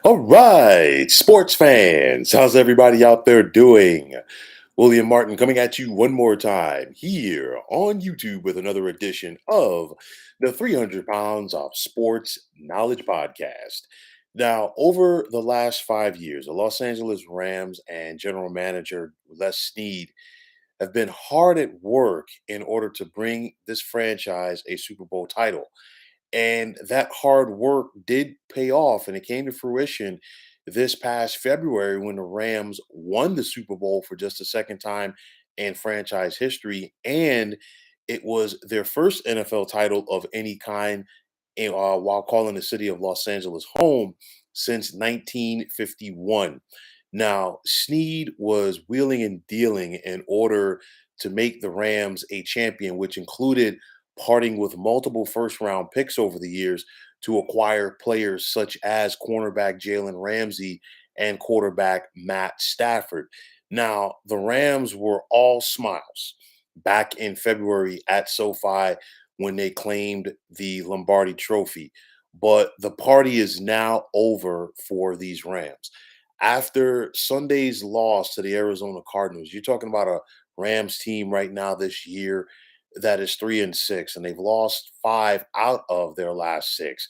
All right, sports fans, how's everybody out there doing? William Martin coming at you one more time here on YouTube with another edition of the 300 Pounds of Sports Knowledge Podcast. Now, over the last 5 years, the Los Angeles Rams and general manager Les Snead have been hard at work in order to bring this franchise a Super Bowl title. And that hard work did pay off, and it came to fruition this past February when the Rams won the Super Bowl for just the second time in franchise history. And it was their first NFL title of any kind while calling the city of Los Angeles home since 1951. Now, Snead was wheeling and dealing in order to make the Rams a champion, which included parting with multiple first round picks over the years to acquire players such as cornerback Jalen Ramsey and quarterback Matt Stafford. Now, the Rams were all smiles back in February at SoFi when they claimed the Lombardi trophy. But the party is now over for these Rams. After Sunday's loss to the Arizona Cardinals, you're talking about a Rams team right now this year that is 3-6, and they've lost five out of their last six.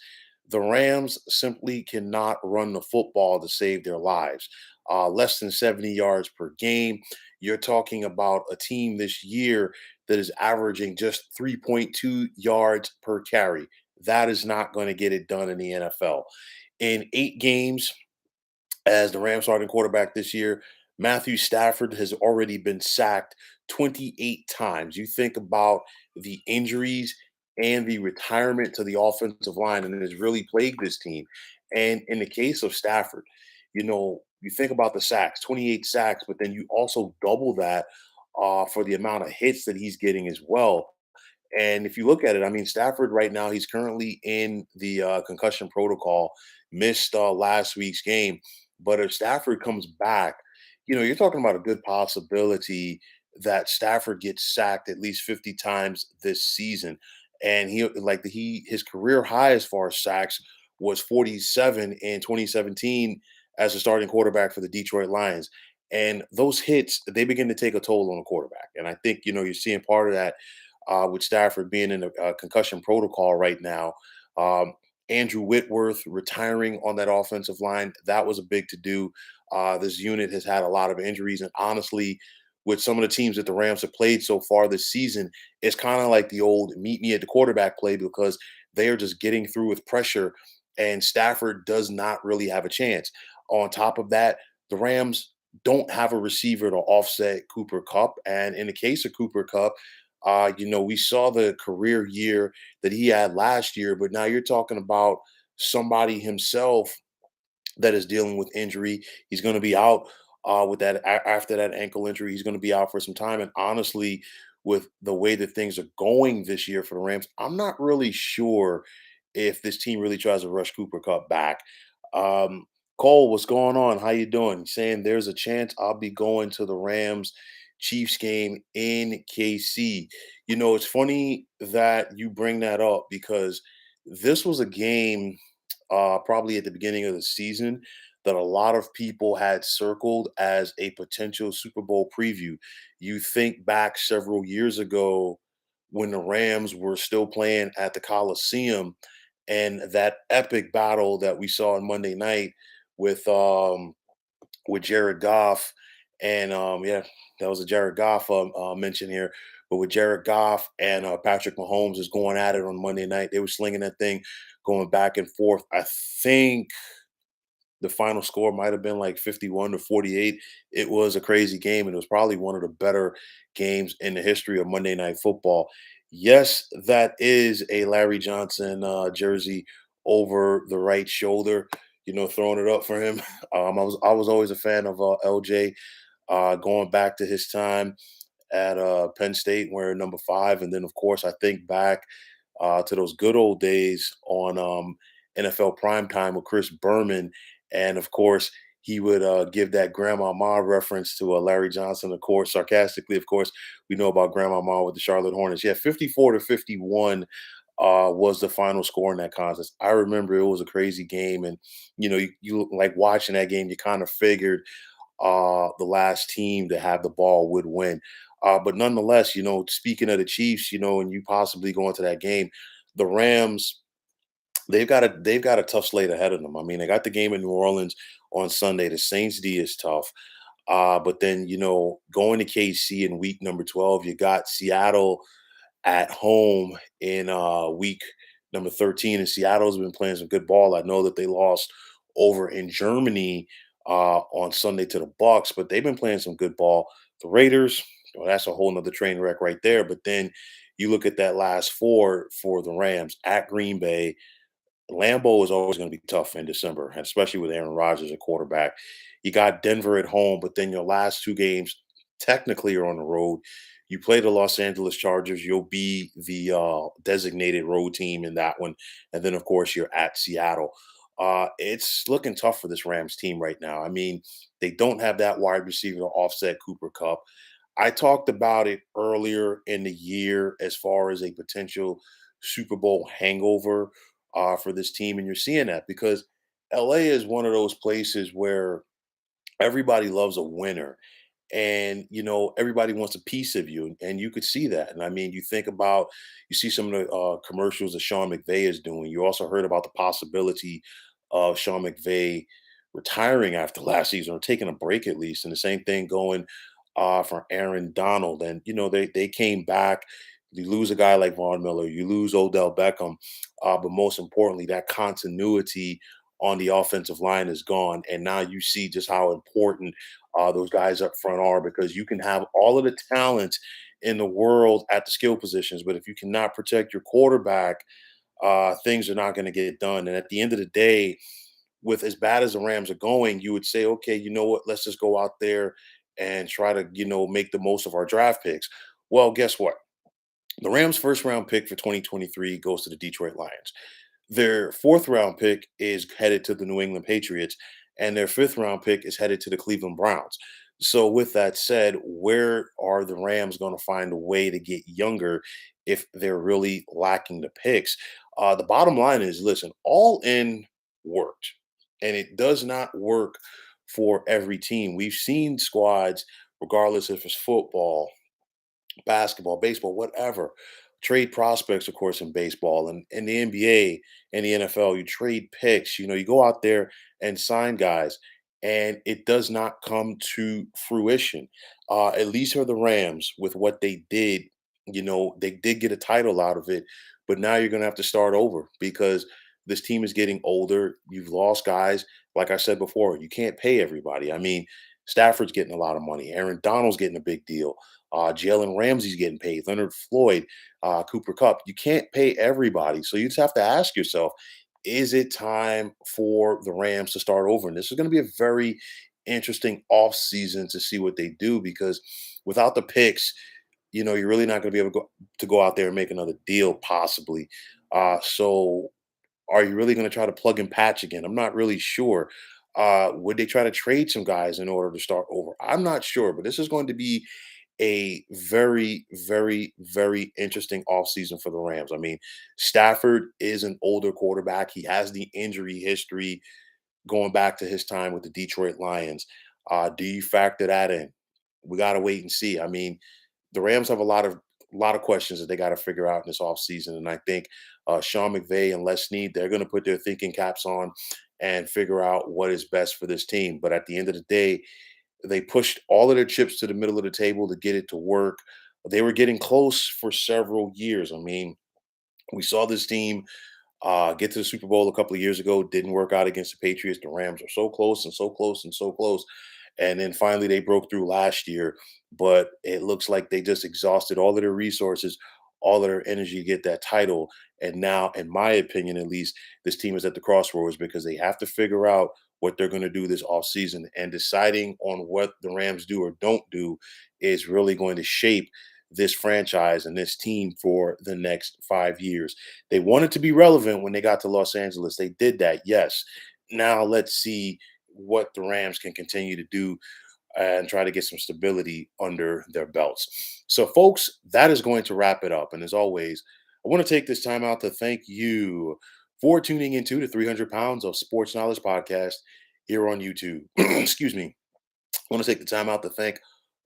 The Rams simply cannot run the football to save their lives. Less than 70 yards per game. You're talking about a team this year that is averaging just 3.2 yards per carry. That is not going to get it done in the NFL. In 8 games, as the Rams starting quarterback this year, Matthew Stafford has already been sacked 28 times. You think about the injuries and the retirement to the offensive line, and it has really plagued this team. And in the case of Stafford, you think about the sacks, 28 sacks, but then you also double that for the amount of hits that he's getting as well. And if you look at it, I mean, Stafford right now, he's currently in the concussion protocol, missed last week's game. But if Stafford comes back, you're talking about a good possibility that Stafford gets sacked at least 50 times this season. And his career high as far as sacks was 47 in 2017 as a starting quarterback for the Detroit Lions. And those hits, they begin to take a toll on a quarterback. And I think, you're seeing part of that with Stafford being in a concussion protocol right now. Um, Andrew Whitworth retiring on that offensive line, that was a big to do. This unit has had a lot of injuries. And honestly, with some of the teams that the Rams have played so far this season, it's kind of like the old meet me at the quarterback play because they are just getting through with pressure. And Stafford does not really have a chance. On top of that, the Rams don't have a receiver to offset Cooper Cup. And in the case of Cooper Cup, we saw the career year that he had last year, but now you're talking about somebody himself that is dealing with injury. He's going to be out with after that ankle injury. He's going to be out for some time. And honestly, with the way that things are going this year for the Rams, I'm not really sure if this team really tries to rush Cooper Cup back. Um, Cole, what's going on? How you doing? Saying there's a chance I'll be going to the Rams Chiefs game in KC. It's funny that you bring that up because this was a game probably at the beginning of the season that a lot of people had circled as a potential Super Bowl preview. You think back several years ago when the Rams were still playing at the Coliseum and that epic battle that we saw on Monday night with Jared Goff and yeah, that was a Jared Goff mention here. But with Jared Goff and Patrick Mahomes is going at it on Monday night, they were slinging that thing, going back and forth. I think the final score might have been like 51-48. It was a crazy game, and it was probably one of the better games in the history of Monday Night Football. Yes, that is a Larry Johnson jersey over the right shoulder. Throwing it up for him. I was always a fan of LJ, going back to his time at Penn State wearing number 5, and then of course I think back to those good old days on NFL primetime with Chris Berman. And of course, he would give that Grandma Ma reference to Larry Johnson, of course, sarcastically. Of course, we know about Grandma Ma with the Charlotte Hornets. Yeah, 54-51 was the final score in that contest. I remember it was a crazy game, and you like watching that game. You kind of figured the last team to have the ball would win. But nonetheless, speaking of the Chiefs, and you possibly going to that game, the Rams, they've got a tough slate ahead of them. I mean, they got the game in New Orleans on Sunday. The Saints D is tough. But then, going to KC in week number 12, you got Seattle at home in week number 13. And Seattle's been playing some good ball. I know that they lost over in Germany on Sunday to the Bucks, but they've been playing some good ball. The Raiders, well, that's a whole nother train wreck right there. But then you look at that last four for the Rams at Green Bay. Lambeau is always going to be tough in December, and especially with Aaron Rodgers at quarterback. You got Denver at home, but then your last two games technically are on the road. You play the Los Angeles Chargers, you'll be the designated road team in that one. And then, of course, you're at Seattle. It's looking tough for this Rams team right now. I mean, they don't have that wide receiver to offset Cooper Cup. I talked about it earlier in the year as far as a potential Super Bowl hangover for this team. And you're seeing that because LA is one of those places where everybody loves a winner, and everybody wants a piece of you, and you could see that. And I mean, you see some of the commercials that Sean McVay is doing. You also heard about the possibility of Sean McVay retiring after last season, or taking a break at least, and the same thing going for Aaron Donald. And they came back. You lose a guy like Von Miller, you lose Odell Beckham, but most importantly, that continuity on the offensive line is gone. And now you see just how important those guys up front are, because you can have all of the talent in the world at the skill positions, but if you cannot protect your quarterback, things are not going to get done. And at the end of the day, with as bad as the Rams are going, you would say, okay, you know what? Let's just go out there and try to, make the most of our draft picks. Well, guess what? The Rams' first round pick for 2023 goes to the Detroit Lions. Their fourth round pick is headed to the New England Patriots, and their fifth round pick is headed to the Cleveland Browns. So, with that said, where are the Rams going to find a way to get younger if they're really lacking the picks? The bottom line is, listen, all in worked, and it does not work for every team. We've seen squads, regardless if it's football, basketball, baseball, whatever. Trade prospects, of course, in baseball and in the NBA and the NFL. You trade picks. You go out there and sign guys, and it does not come to fruition. At least for the Rams, with what they did, they did get a title out of it, but now you're going to have to start over because this team is getting older. You've lost guys. Like I said before, you can't pay everybody. I mean, Stafford's getting a lot of money. Aaron Donald's getting a big deal. Jalen Ramsey's getting paid. Leonard Floyd, Cooper Cup. You can't pay everybody. So you just have to ask yourself, is it time for the Rams to start over? And this is going to be a very interesting offseason to see what they do, because without the picks, you're really not going to be able to go out there and make another deal, possibly. So are you really going to try to plug and patch again? I'm not really sure. Would they try to trade some guys in order to start over? I'm not sure, but this is going to be a very, very, very interesting offseason for the Rams. I mean, Stafford is an older quarterback. He has the injury history going back to his time with the Detroit Lions. Do you factor that in? We got to wait and see. I mean, the Rams have a lot of questions that they got to figure out in this offseason. And I think Sean McVay and Les Snead, they're going to put their thinking caps on and figure out what is best for this team. But at the end of the day, they pushed all of their chips to the middle of the table to get it to work. They were getting close for several years. I mean, we saw this team get to the Super Bowl a couple of years ago. Didn't work out against the Patriots. The Rams are so close and so close and so close. And then finally they broke through last year. But it looks like they just exhausted all of their resources, all of their energy to get that title. And now, in my opinion, at least, this team is at the crossroads because they have to figure out what they're going to do this offseason. And deciding on what the Rams do or don't do is really going to shape this franchise and this team for the next 5 years. They wanted to be relevant when they got to Los Angeles. They did that, yes. Now let's see what the Rams can continue to do and try to get some stability under their belts. So, folks, that is going to wrap it up. And as always, I I want to take this time out to thank you for tuning into the 300 Pounds of Sports Knowledge podcast here on YouTube. Excuse me. I want to take the time out to thank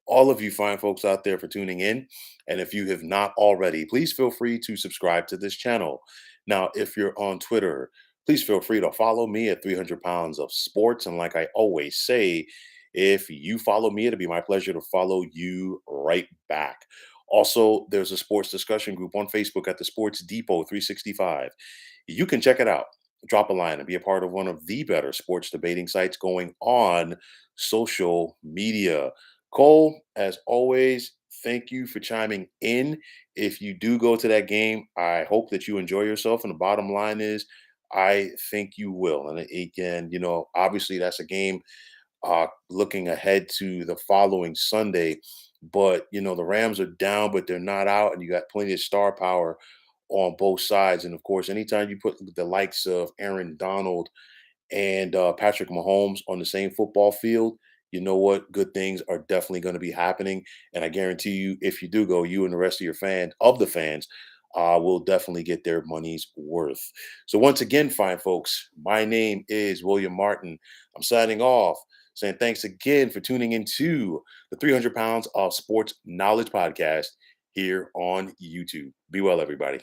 all of you fine folks out there for tuning in. And if you have not already, please feel free to subscribe to this channel. Now, if you're on Twitter, please feel free to follow me at 300 Pounds of Sports. And like I always say, if you follow me, it'll be my pleasure to follow you right back. Also, there's a sports discussion group on Facebook at the Sports Depot 365. You can check it out. Drop a line and be a part of one of the better sports debating sites going on social media. Cole, as always, thank you for chiming in. If you do go to that game, I hope that you enjoy yourself. And the bottom line is, I think you will. And again, obviously that's a game looking ahead to the following Sunday. But, the Rams are down, but they're not out. And you got plenty of star power on both sides. And of course, anytime you put the likes of Aaron Donald and Patrick Mahomes on the same football field, you know what? Good things are definitely going to be happening. And I guarantee you, if you do go, you and the rest of your fans will definitely get their money's worth. So once again, fine folks, my name is William Martin. I'm signing off, saying thanks again for tuning into the 300 Pounds of Sports Knowledge podcast here on YouTube. Be well, everybody.